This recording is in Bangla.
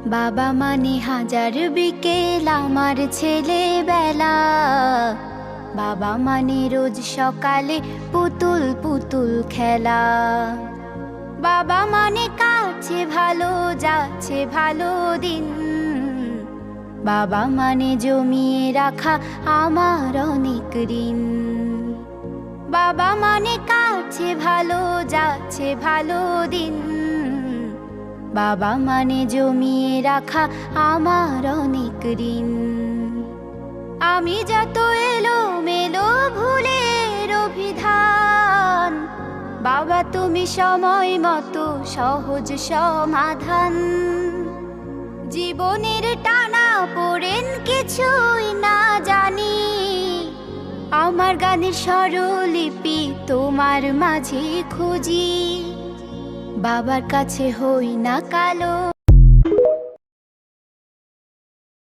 বাবা মানে হাজার বিকেল আমার ছেলেবেলা। বাবা মানে রোজ সকালে পুতুল পুতুল খেলা। বাবা মানে কাছে ভালো যাচ্ছে ভালো দিন। বাবা মানে জমিয়ে রাখা আমার অনেক ঋণ। বাবা মানে কাছে ভালো যাচ্ছে ভালো দিন। বাবা মানে জমিয়ে রাখা আমার অনেক ঋণ। আমি যত এলো মেলো ভুলের অভিধান, বাবা তুমি সময় মতো সহজ সমাধান। জীবনের টানা পড়েন কিছুই না জানি, আমার গানের স্বরলিপি তোমার মাঝে খুঁজি। বাবার কাছে হই না কালো,